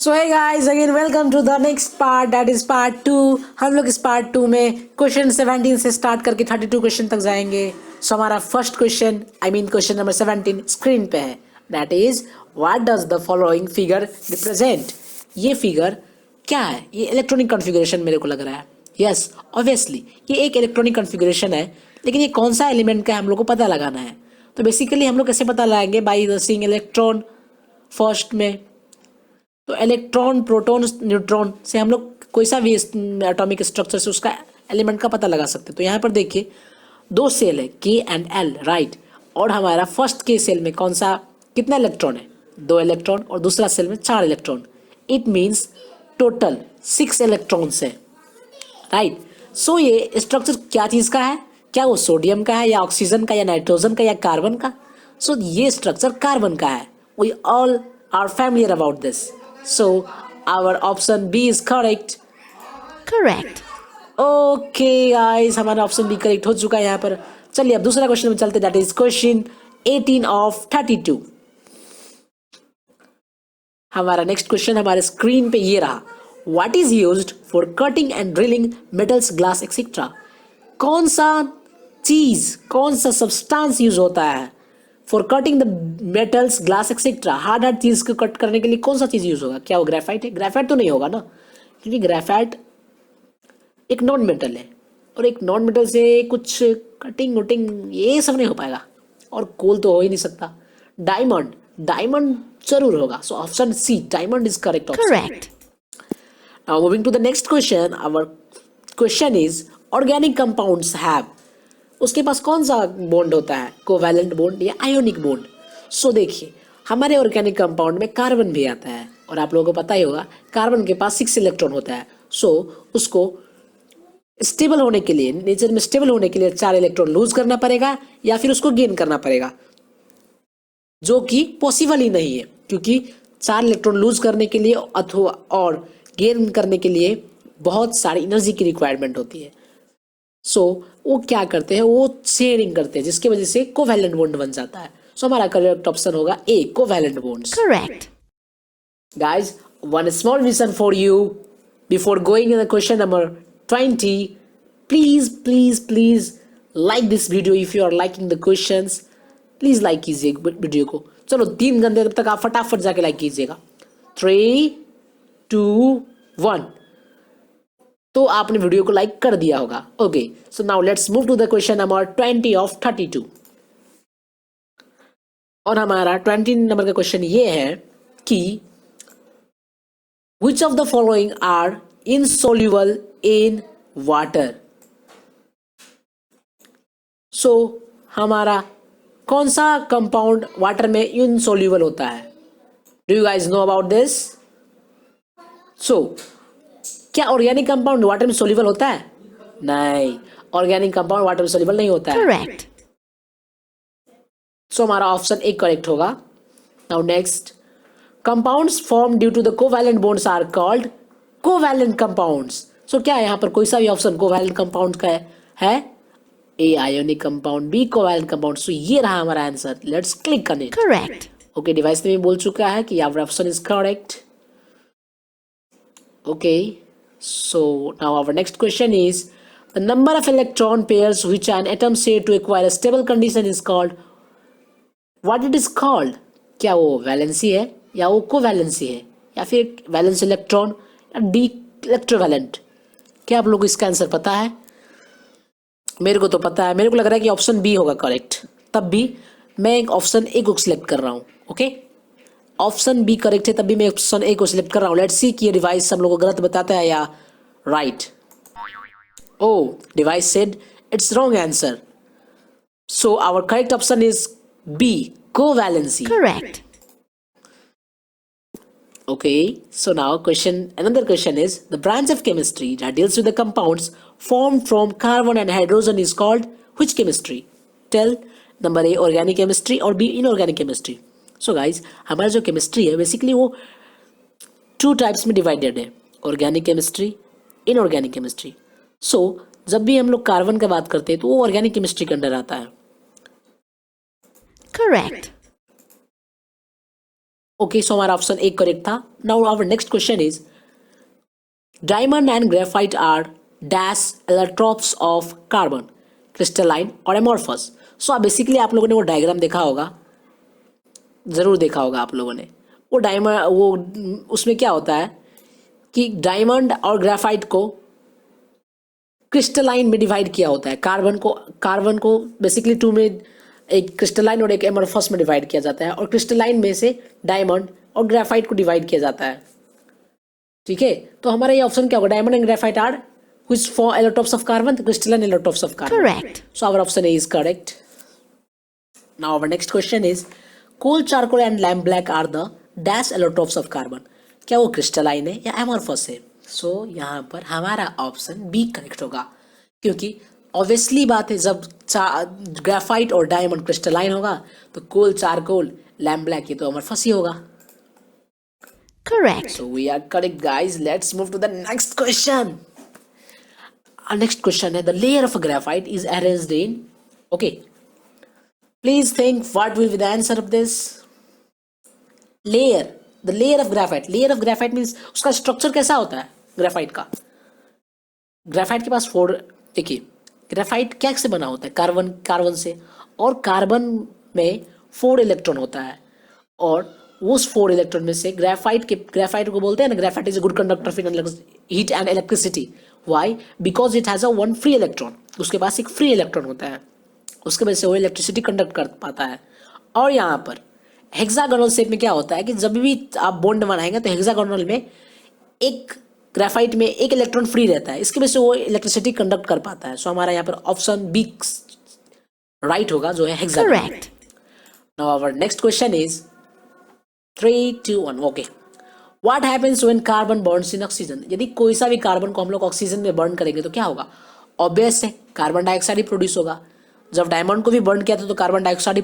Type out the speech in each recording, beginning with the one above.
So hey guys again welcome to the next part that is part 2। हम लोग इस part 2 में question 17 से स्टार्ट करके 32 क्वेश्चन तक जाएंगे। सो हमारा first question question number 17 screen पे है। That is what does the following figure represent. ये फिगर क्या है? ये इलेक्ट्रॉनिक कॉन्फ़िगरेशन मेरे को लग रहा है। यस ऑब्वियसली ये एक इलेक्ट्रॉनिक कॉन्फ़िगरेशन है, लेकिन ये कौन सा एलिमेंट का है हम लोग को पता लगाना है। तो बेसिकली हम लोग कैसे पता लगाएंगे? By the seeing electron first में। तो इलेक्ट्रॉन प्रोटॉन न्यूट्रॉन से हम लोग कोई सा भी एटॉमिक स्ट्रक्चर से उसका एलिमेंट का पता लगा सकते हैं। तो यहाँ पर देखिए दो सेल है के एंड एल, राइट। और हमारा फर्स्ट के सेल में कौन सा कितना इलेक्ट्रॉन है? 2 इलेक्ट्रॉन। और दूसरा सेल में 4 electron. It means total 6 electrons है, राइट। सो ये स्ट्रक्चर क्या चीज़ का है? क्या वो सोडियम का है या ऑक्सीजन का या नाइट्रोजन का या कार्बन का? सो ये स्ट्रक्चर कार्बन का है। We all are familiar about this. So our option B is correct. Correct. Okay guys, हमारा ऑप्शन बी करेक्ट हो चुका है यहाँ पर। चलिए अब दूसरा क्वेश्चन में चलते, दैट इज क्वेश्चन 18 ऑफ 32। हमारा नेक्स्ट क्वेश्चन हमारे स्क्रीन पे ये रहा। What is used for cutting and drilling metals, glass etcetera. कौन सा चीज, कौन सा सब्सटेंस यूज होता है for cutting the metals, glass etcetera. Hard hard चीज को कट करने के लिए कौन सा चीज यूज होगा? क्या वो ग्रेफाइट है? ग्रेफाइट तो नहीं होगा ना, क्योंकि ग्रेफाइट एक नॉन मेटल है और एक नॉन मेटल से कुछ कटिंग वटिंग ये सब नहीं हो पाएगा। और कोल तो हो ही नहीं सकता। डायमंड, डायमंड जरूर होगा। So option C diamond is correct option. Correct. Now moving to the next question, our question is organic compounds have, उसके पास कौन सा बॉन्ड होता है? कोवैलेंट बॉन्ड या आयोनिक बॉन्ड? सो देखिए हमारे ऑर्गेनिक कंपाउंड में कार्बन भी आता है और आप लोगों को पता ही होगा कार्बन के पास 6 इलेक्ट्रॉन होता है। सो उसको स्टेबल होने के लिए, नेचर में स्टेबल होने के लिए 4 इलेक्ट्रॉन लूज करना पड़ेगा या फिर उसको गेन करना पड़ेगा, जो कि पॉसिबल ही नहीं है, क्योंकि 4 इलेक्ट्रॉन लूज करने के लिए अथवा और गेन करने के लिए बहुत सारी एनर्जी की रिक्वायरमेंट होती है। सो वो क्या करते हैं? वो शेयरिंग करते हैं, जिसकी वजह से कोवैलेंट बॉन्ड बन जाता है। सो हमारा करेक्ट ऑप्शन होगा A, covalent bonds. Correct. Guys one small mission for you before going in the question number 20। Please please please like this video if you are liking the questions. Please like कीजिए video को। चलो 3 घंटे तक आप फटाफट जाके like कीजिएगा। 3 2 1। तो आपने वीडियो को लाइक कर दिया होगा। Okay, so now let's move to the question number 20 of 32। और हमारा 20 नंबर का क्वेश्चन ये है कि which of the following are insoluble in water. So हमारा कौन सा कंपाउंड वाटर में इनसोल्यूबल होता है? Do you guys know about this? So क्या ऑर्गेनिक कंपाउंड वाटर में सोल्यूबल होता है? नहीं, ऑर्गेनिक कंपाउंड वाटर में सोल्यूबल नहीं होता है। Correct. सो हमारा ऑप्शन ए करेक्ट होगा। Now next, compounds form due to the covalent bonds are called covalent compounds. So क्या है यहाँ पर कोई सा भी ऑप्शन कोवैलेंट कंपाउंड का है? A ionic compound, B covalent compound. So ये रहा हमारा answer. Let's click on it. Correct. Okay, device में भी बोल चुका है कि our option is correct. Okay, so now our next question is the number of electron pairs which an atom share to acquire a stable condition is called what it is called। क्या वो valency है या वो covalency है या फिर valence electron या D electrovalent? क्या आप लोगों को इसका आंसर पता है? मेरे को तो पता है, मेरे को लग रहा है कि ऑप्शन बी होगा करेक्ट। तब भी मैं एक ऑप्शन ए को सिलेक्ट कर रहा हूँ। ओके, ऑप्शन बी करेक्ट है, तब भी मैं ऑप्शन ए को सिलेक्ट कर रहा हूँ। लेट्स सी कि ये डिवाइस हम लोग को गलत बताता है या right. Oh, device said it's wrong answer. So our correct option is B, covalency. Correct. Okay, so now another question is the branch of chemistry that deals with the compounds formed from carbon and hydrogen is called which chemistry? Tell number A organic chemistry or B inorganic chemistry. So guys, हमारा जो chemistry है basically वो 2 types में divided है, organic chemistry, inorganic chemistry. So जब भी हम लोग कार्बन का बात करते हैं तो वो ऑर्गेनिक केमिस्ट्री के अंडर आता है। Correct. ओके, सो हमारा ऑप्शन एक करेक्ट था. Now our next question is diamond and graphite are dash allotropes of carbon, crystalline और एमोर्फस. सो बेसिकली आप लोगों ने वो डायग्राम देखा होगा, ज़रूर देखा होगा आप लोगों ने. वो डायमंड, वो उसमें क्या होता है कि डायमंड और ग्रेफाइट को क्रिस्टलाइन में डिवाइड किया होता है. कार्बन को बेसिकली टू में, एक क्रिस्टलाइन और एक एमोर्फस में डिवाइड किया जाता है, और क्रिस्टलाइन में से डायमंड और ग्रेफाइट को डिवाइड किया जाता है. ठीक है, तो हमारा ये ऑप्शन क्या होगा? Diamond and graphite are which form allotropes of carbon, the crystalline allotropes of carbon. Correct. So our option A is correct. Now our next question is coal, charcoal and lamp black are the dash allotropes of carbon. क्या वो crystalline है या amorphous है? सो यहाँ पर हमारा option B correct होगा, क्योंकि ऑब्वियसली बात है, जब ग्रेफाइट और डायमंड क्रिस्टलाइन होगा तो कोल, चारकोल, लैम्प ब्लैक ये तो एमोर्फस ही होगा. Correct. So we are correct, guys. Let's move to the next question. Our next question है the layer of a graphite is arranged in, okay, please think what will be the answer of this layer. The layer of graphite means उसका structure कैसा होता है graphite का? Graphite के पास देखिए graphite क्या से बना होता है? कार्बन से, और कार्बन में 4 इलेक्ट्रॉन होता है, और उस 4 इलेक्ट्रॉन में से ग्रेफाइट को बोलते हैं ना, graphite is a good conductor in heat and electricity. Why? Because it has a 1 free electron. उसके पास एक फ्री इलेक्ट्रॉन होता है, उसके वजह से वो इलेक्ट्रिसिटी कंडक्ट कर पाता है. और यहाँ पर हेक्सागोनल शेप में क्या होता है कि जब भी आप बॉन्ड बनाएंगे तो हेक्सागोनल में एक ग्रेफाइट में एक इलेक्ट्रॉन फ्री रहता है, इसकी वजह से वो इलेक्ट्रिसिटी कंडक्ट कर पाता है. सो हमारा यहाँ पर ऑप्शन बी राइट होगा, जो है hexagonal. Now our next question is 3, 2, 1. Okay, what happens when carbon burns in oxygen? यदि कोई सा भी कार्बन को हम लोग ऑक्सीजन में बर्न करेंगे तो क्या होगा? ऑब्वियस है, कार्बन डाइऑक्साइड ही प्रोड्यूस होगा. जब डायमंड को भी बर्न किया था तो कार्बन डाइऑक्साइड ही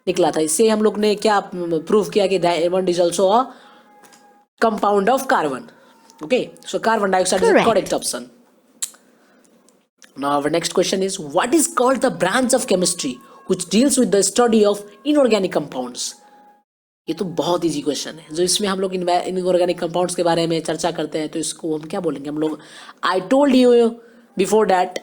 निकला था. इससे हम लोग ने क्या प्रूव किया कि diamond is also a compound of carbon. Okay, so carbon dioxide is the correct option. Now our next question is what is called the branch of chemistry which deals with the study of inorganic compounds? ये तो बहुत easy question है, जो इसमें हम लोग inorganic compounds के बारे में चर्चा करते हैं, तो इसको हम क्या बोलेंगे? हम लोग, I told you before that,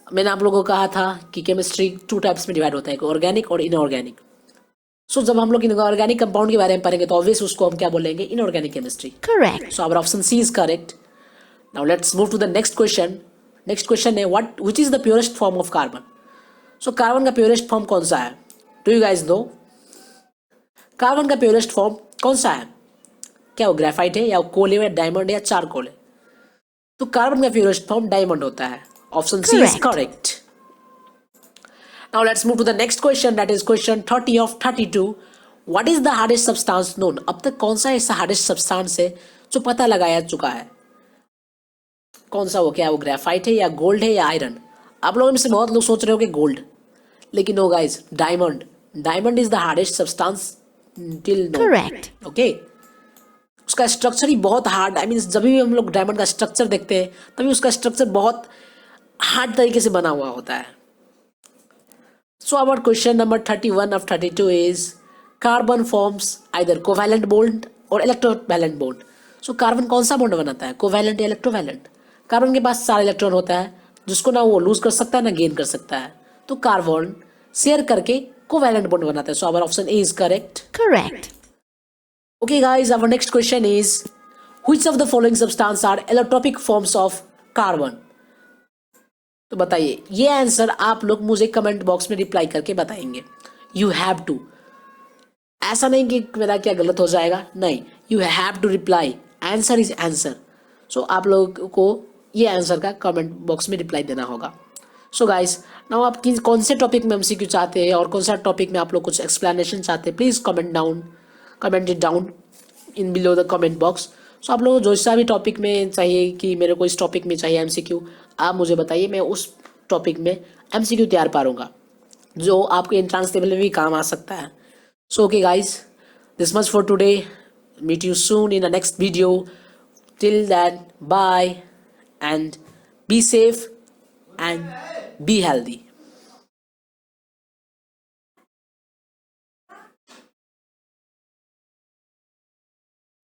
मैंने आप लोगों को कहा था कि केमिस्ट्री 2 टाइप्स में डिवाइड होता है, ऑर्गेनिक और इनऑर्गेनिक. सो जब हम लोग इनऑर्गेनिक कंपाउंड के बारे में पढ़ेंगे तो ऑब्वियस उसको हम क्या बोलेंगे? Inorganic chemistry. Correct. So our option C is correct. Now let's move to the next question. Next question है which is the purest form of carbon? So carbon का प्योरेस्ट फॉर्म कौन सा है? Do you guys know? Carbon का purest form कौन सा है? क्या वो ग्रेफाइट है या कोल है या डायमंड है या चारकोल है? तो कार्बन का प्योरेस्ट फॉर्म डायमंड होता है. Option C is correct. Now let's move to the next question, that is question 30 of 32. What is the hardest substance known? अब तक कौन सा ऐसा हार्डेस्ट सब्सटेंस है जो पता लगाया चुका है? कौन सा वो? क्या वो ग्रेफाइट है या गोल्ड है या आयरन? आप लोगों में से बहुत लोग सोच रहे हो कि गोल्ड, लेकिन no guys, diamond is the hardest substance till now. Correct. Okay, उसका स्ट्रक्चर ही बहुत हार्ड, आई मीन जब भी हम लोग डायमंड का स्ट्रक्चर देखते हैं तभी उसका स्ट्रक्चर बहुत हार्ड तरीके से बना हुआ होता है. So our question number 31 of 32 is carbon forms either covalent bond और इलेक्ट्रोवैलेंट बॉन्ड. सो कार्बन कौन सा बॉन्ड बनाता है? कोवैलेंट या इलेक्ट्रोवैलेंट? कार्बन के पास 4 इलेक्ट्रॉन होता है, जिसको ना वो लूज कर सकता है ना गेन कर सकता है. तो कार्बन शेयर करके कोवैलेंट बॉन्ड बनाता है. So our option A is correct. Correct. Okay guys, our next question is which of the following substances are allotropic forms of carbon? तो बताइए, ये आंसर आप लोग मुझे कमेंट बॉक्स में रिप्लाई करके बताएंगे. यू हैव टू, ऐसा नहीं कि मेरा क्या गलत हो जाएगा, नहीं, you have to reply. Answer is answer. So आप लोगों को ये आंसर का कमेंट बॉक्स में रिप्लाई देना होगा. सो गाइस, नाउ आप कौन से टॉपिक में एमसीक्यू चाहते हैं और कौन सा टॉपिक में आप लोग कुछ एक्सप्लेनेशन चाहते हैं, please comment it down in below the comment box. So आप लोगों को जो सा भी टॉपिक में चाहिए कि मेरे को इस टॉपिक में चाहिए एमसीक्यू, आप मुझे बताइए, मैं उस टॉपिक में एमसीक्यू तैयार पारूंगा जो आपके एंट्रांस टेबल में भी काम आ सकता है. So okay guys, this much for today. Meet you soon in the next video. Till that, bye and be safe and be healthy.